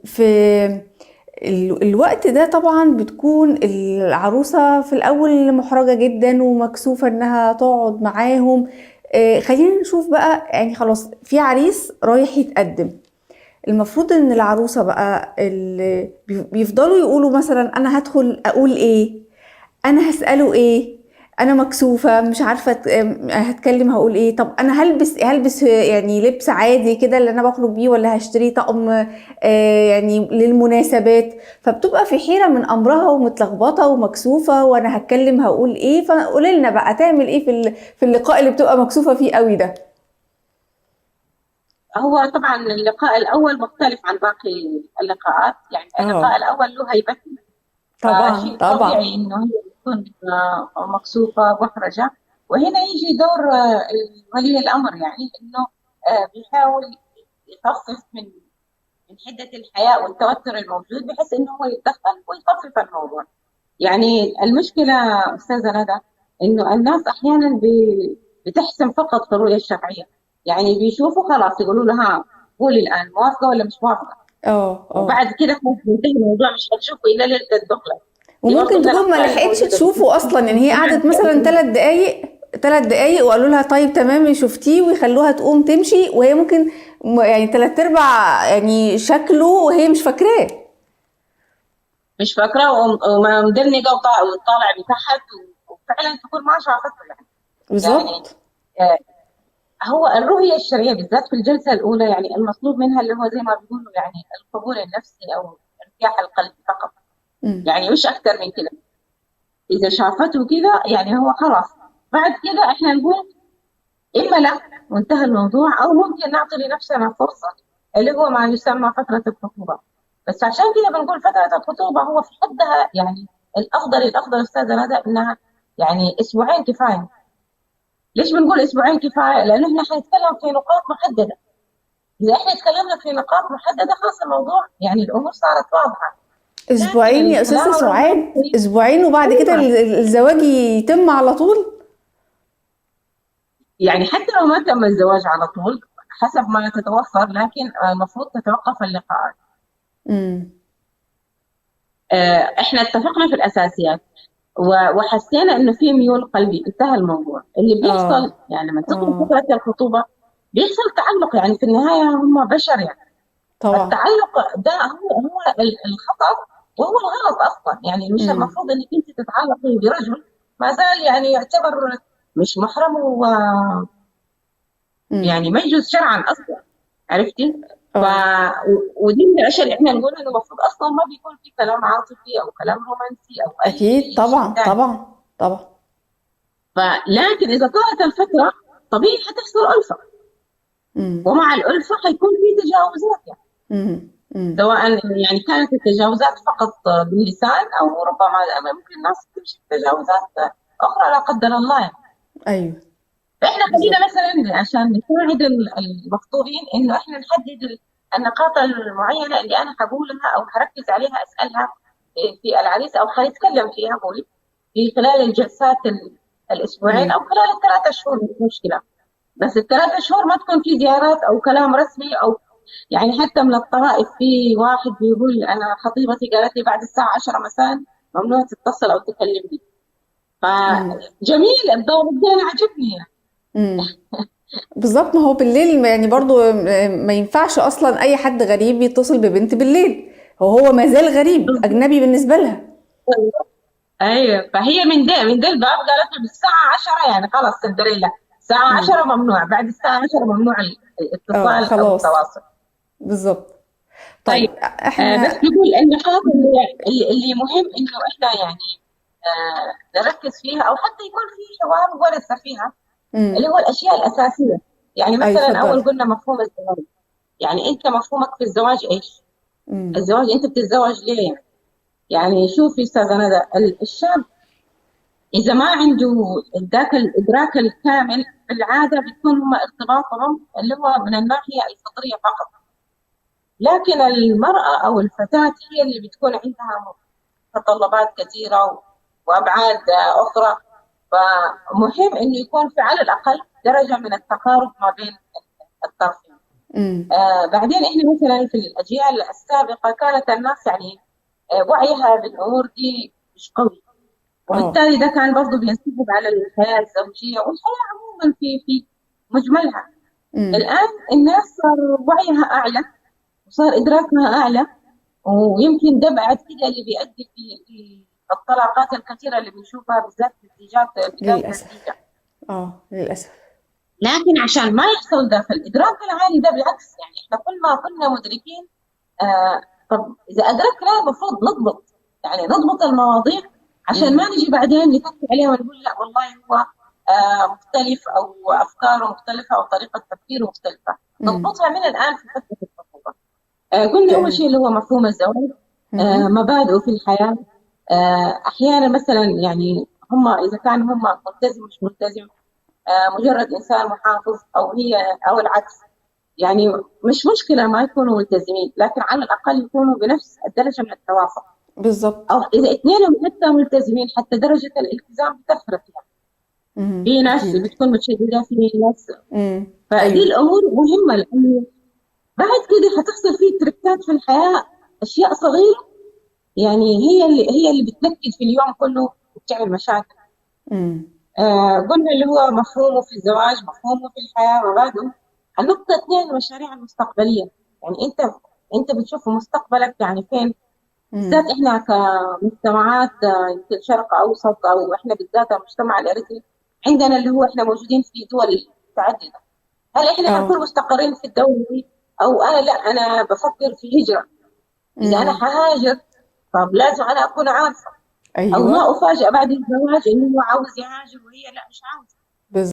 في الوقت ده طبعا بتكون العروسة في الأول محرجة جدا ومكسوفة إنها تقعد معاهم. خلينا نشوف بقى، يعني خلاص في عريس رايح يتقدم. المفروض إن العروسة بقى اللي بيفضلوا يقولوا مثلا أنا هدخل أقول إيه، انا هسأله ايه، انا مكسوفة مش عارفة هتكلم هقول ايه. طب انا هلبس يعني لبس عادي كده اللي انا بخرج بيه، ولا هشتري طقم يعني للمناسبات. فبتبقى في حيرة من امرها ومتلخبطة ومكسوفة، وانا هتكلم هقول ايه. فقولي لنا بقى تعمل ايه في اللقاء اللي بتبقى مكسوفة فيه قوي ده. هو طبعا اللقاء الأول مختلف عن باقي اللقاءات، يعني اللقاء اه الأول له هيبته. طبعا فشيء طبيعي طبعا. إنه هي تكون مكسوفة محرجة. وهنا يجي دور ولي الأمر، يعني إنه بيحاول يخفف من حدة الحياء والتوتر الموجود، بحيث إنه هو يتدخل ويخفف الموضوع. يعني المشكلة أستاذة ندى إنه الناس أحيانا بتحسم فقط في الرؤية الشرعية. يعني بيشوفوا خلاص يقولوا له ها، قولي الآن موافقة ولا مش موافقة. اه اه. وبعد كده خلاص بينتهي الموضوع، مش هتشوفه إلا ليلة الدخلة. دي برضه وممكن من تكون ما الأخطاء لحقتش الموجودة تشوفه اصلا، يعني هي كمان قعدت في مثلا الأسرة. 3 دقايق وقالوا لها طيب تمام شفتيه، ويخلوها تقوم تمشي، وهي ممكن يعني 3/4 يعني شكله وهي مش فاكراه. مش فاكرة ومدرنقة وطالع بتحت، وفعلا تكون ما شافته يعني. يعني بالظبط. آه، هو الرؤية الشرعية بالذات في الجلسة الأولى، يعني المطلوب منها اللي هو زي ما بيقولوا يعني القبول النفسي أو ارتياح القلب فقط. مم. يعني مش أكثر من كده. إذا شافته كده يعني هو خلاص. بعد كده إحنا نقول إما لا وانتهى الموضوع، أو ممكن نعطي لنفسنا فرصة اللي هو ما يسمى فترة الخطوبة. بس عشان كده بنقول فترة الخطوبة هو في حدها يعني الأفضل أستاذة ندى إنها يعني أسبوعين كفاية. ليش بنقول أسبوعين كفاية؟ لأنه إحنا حنتكلم في نقاط محددة. إذا إحنا اتكلمنا في نقاط محددة خلاص الموضوع يعني الأمور صارت واضحة. لكن اسبوعين يا استاذة الكلام سعاد، الرومانسي، اسبوعين وبعد كده أيوه، الزواج يتم على طول. يعني حتى لو ما تم الزواج على طول حسب ما تتوفر، لكن المفروض تتوقف اللقاءات. امم. احنا اتفقنا في الاساسيات وحسينا انه في ميول قلبي، انتهى الموضوع. اللي بيحصل اه يعني لما تدخل اه. فتره الخطوبه بيحصل تعلق، يعني في النهايه هم بشر يعني. طبعا. فالتعلق ده هو الخطأ، وهو الغلط اصلا. يعني مش امم. المفروض انك انت تتعلقي برجل ما زال يعني يعتبر مش محرم، امم. يعني ما يجوز شرعا اصلا. عرفتي؟ ف اه. ودي من الاشياء اللي احنا نقول انه المفروض اصلا ما بيكون في كلام عاطفي او كلام رومانسي او اكيد اي شيء طبعا ثاني. طبعا طبعا. لكن اذا طالت الفتره طبيعي حتحصل الفه، امم. ومع الالفه حيكون في تجاوزات يعني. امم. امم. سواء يعني كانت التجاوزات فقط باللسان، او ربما ممكن الناس تمشي في تجاوزات اخرى لا قدر الله يعني. ايوه. فاحنا خلينا بالظبط. مثلا عشان نساعد المخطوبين انه احنا نحدد النقاط المعينه اللي انا حقولها او حركز عليها اسالها في العريس، او حيتكلم فيها قولي في خلال الجلسات الاسبوعين او امم. خلال ال3 شهور، مش مشكله. بس ال3 شهور ما تكون في زيارات او كلام رسمي، او يعني حتى من الطرائف في واحد بيقول انا خطيبتي قالت لي بعد الساعه 10 مساء ممنوع تتصل او تكلمني. امم. فجميل الدور ده، أنا عجبني يعني. امم. بالظبط، ما هو بالليل يعني برضو ما ينفعش اصلا اي حد غريب يتصل ببنت بالليل، هو ما زال غريب اجنبي بالنسبه لها. ايوه، فهي من ده الباب قالت له بالساعه 10 يعني خلاص سندريلا. الساعه امم. 10 ممنوع، بعد الساعه 10 ممنوع اه الاتصال او خلاص. التواصل. بالظبط. طيب، طيب بس احنا. نقول النقاط اللي مهم انه احنا يعني نركز فيها، او حتى يكون في حوار ورثه فيها، اللي امم. هو الاشياء الاساسيه. يعني اي مثلا اتفضلي. اول قلنا مفهوم الزواج. يعني انت مفهومك في الزواج ايش؟ امم. الزواج انت بتتزوج ليه يعني؟ يعني شوفي استاذه ندى، الشاب إذا ما عنده ذاك الإدراك الكامل بالعادة بتكون هم ارتباطهم اللي هو من الناحية الفطرية فقط. لكن المرأة أو الفتاة هي اللي بتكون عندها متطلبات كثيرة وأبعاد أخرى. فمهم إنه يكون في على الأقل درجة من التقارب ما بين الطرفين. بعدين احنا مثلا في الاجيال السابقه كانت الناس يعني وعيها بالامور دي مش قوي، اه. وبالتالي ده كان برضه بينسحب على الحياه الزوجيه والحياه عموما في مجملها. امم. الان الناس صار وعيها اعلى وصار ادراكها اعلى، ويمكن ده بعد كده اللي بيؤدي في الطلاقات الكثيره اللي بنشوفها بالذات في الزيجات بدايه للاسف. الزيجه. اه، للاسف. لكن عشان ما يحصل ده، فالادراك العالي ده بالعكس، يعني احنا كل ما كنا مدركين طب اذا ادركنا المفروض نضبط، يعني نضبط المواضيع عشان ما امم. نجي بعدين نفكر عليها ونقول لا والله هو مختلف او افكاره مختلفه او طريقه تفكيره مختلفه. امم. نضبطها من الان في فتره الخطوبه. قلنا اول شيء اللي هو مفهوم الزواج، امم. مبادئه في الحياه. احيانا مثلا يعني هم اذا كان هم ملتزم مش ملتزم، مجرد انسان محافظ او هي او العكس، يعني مش مشكله ما يكونوا ملتزمين، لكن على الاقل يكونوا بنفس الدرجه من التوافق. او بالظبط. اذا اثنينهم حتى ملتزمين حتى درجه الالتزام بتفرق، يعني في ناس اكيد. بتكون متشدده في ناس. فدي ايوه. الامور مهمه، لانه بعد كده حتحصل فيه تركات في الحياه، اشياء صغيره يعني هي اللي بتنكد في اليوم كله وبتعمل مشاكل. امم. قلنا اللي هو مفهومه في الزواج، مفهومه في الحياة، مبادئه. النقطة اثنين المشاريع المستقبلية، يعني أنت بتشوف مستقبلك يعني فين، بالذات امم. إحنا كمجتمعات يمكن شرق أوسط، أو إحنا بالذات المجتمع الإريتري عندنا اللي هو إحنا موجودين في دول متعددة. هل إحنا حنكون اه. مستقرين في الدولة دي، أو أنا لا أنا بفكر في هجرة؟ إذا أنا امم. حهاجر طب لازم أنا أكون عارفة، أو ما ايوه. أفاجأ بعد الزواج إنه هو عاوز يهاجر وهي لا مش عاوزة.